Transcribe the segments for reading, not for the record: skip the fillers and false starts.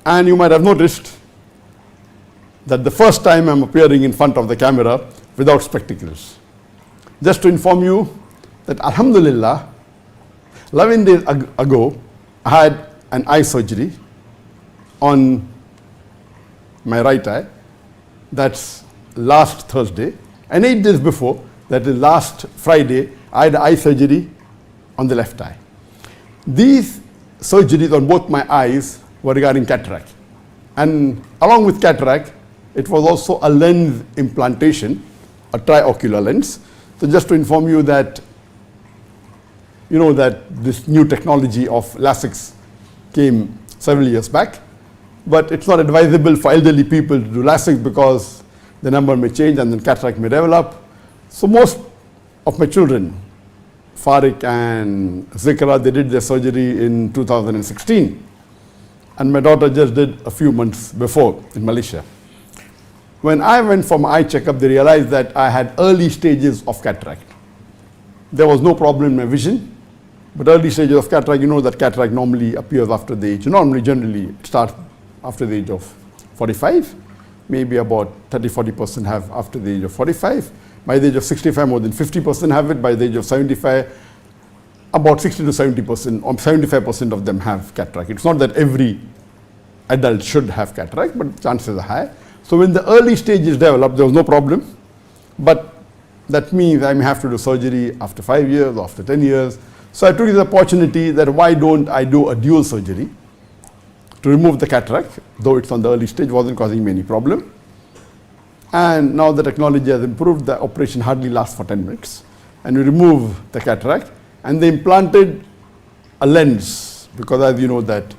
And you might have noticed that the first time I'm appearing in front of the camera without spectacles. Just to inform you that Alhamdulillah, 11 days ago, I had an eye surgery on my right eye. That's last Thursday. And 8 days before, that is last Friday, I had eye surgery on the left eye. These surgeries on both my eyes were regarding cataract. And along with cataract, it was also a lens implantation, a triocular lens. So just to inform you that, you know that this new technology of LASIK came several years back, but it's not advisable for elderly people to do LASIK because the number may change and then cataract may develop. So most of my children, Farik and Zakir, they did their surgery in 2016. And my daughter just did a few months before in Malaysia. When I went for my eye checkup, they realized that I had early stages of cataract. There was no problem in my vision, but early stages of cataract, you know that cataract normally appears after the age, generally it starts after the age of 45. Maybe about 30-40% have after the age of 45. By the age of 65, more than 50% have it. By the age of 75, about 60 to 70% or 75% of them have cataract. It's not that every adult should have cataract, but chances are high. So when the early stages develop, there was no problem. But that means I may have to do surgery after 5 years or after 10 years. So I took this opportunity that why don't I do a dual surgery to remove the cataract, though it's on the early stage, wasn't causing me any problem. And now the technology has improved, the operation hardly lasts for 10 minutes. And we remove the cataract and they implanted a lens, because as you know that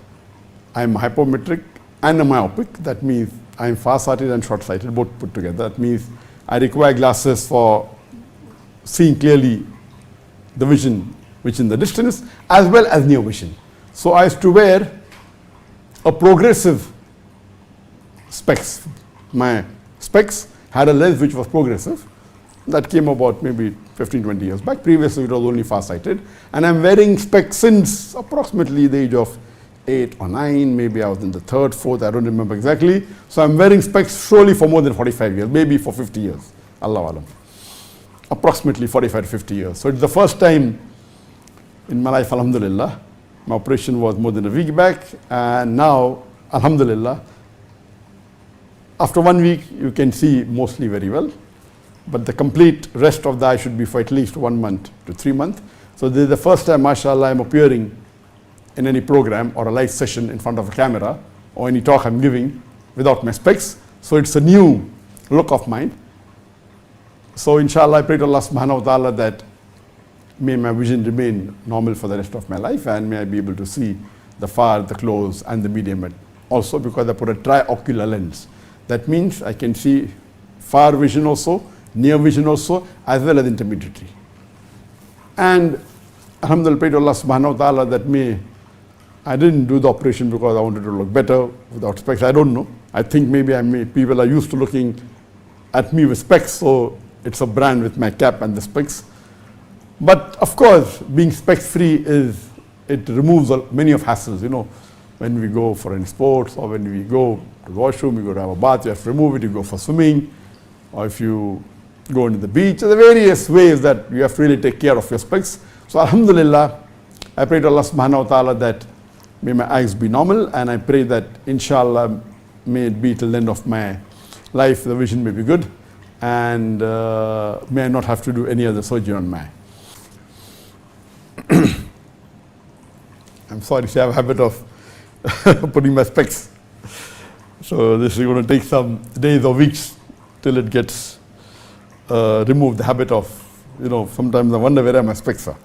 I'm hypometric and a myopic. That means I'm far-sighted and short-sighted, both put together. That means I require glasses for seeing clearly the vision which is in the distance as well as near vision. So I used to wear a progressive specs. My specs had a lens which was progressive. That came about maybe 15-20 years back. Previously it was only far-sighted. And I'm wearing specs since approximately the age of 8 or 9, maybe I was in the 3rd, 4th, I don't remember exactly. So I'm wearing specs surely for more than 45 years, maybe for 50 years, Allahu Alam. Approximately 45 to 50 years. So it's the first time in my life, Alhamdulillah. My operation was more than a week back, and now, Alhamdulillah, after 1 week, you can see mostly very well. But the complete rest of the eye should be for at least 1 month to 3 months. So this is the first time, mashallah, I'm appearing in any program or a live session in front of a camera or any talk I'm giving without my specs. So it's a new look of mine. So inshallah, I pray to Allah subhanahu wa ta'ala that may my vision remain normal for the rest of my life, and may I be able to see the far, the close and the medium also, because I put a triocular lens. That means I can see far vision also, near vision also, as well as intermediary. And alhamdulillah, pray to Allah subhanahu wa ta'ala that I didn't do the operation because I wanted to look better without specs. I don't know. I think maybe people are used to looking at me with specs, so it's a brand with my cap and the specs. But of course, being specs free it removes many of hassles. You know, when we go for any sports or when we go to the washroom, we go to have a bath, you have to remove it. You go for swimming, or if you go into the beach, there are various ways that you have to really take care of your specs. So alhamdulillah, I pray to Allah subhanahu wa ta'ala that may my eyes be normal, and I pray that inshallah may it be till the end of my life, the vision may be good, and may I not have to do any other surgery on my eye. I'm sorry, I have a habit of putting my specs. So this is going to take some days or weeks till it gets removed, the habit of, sometimes I wonder where my specs are.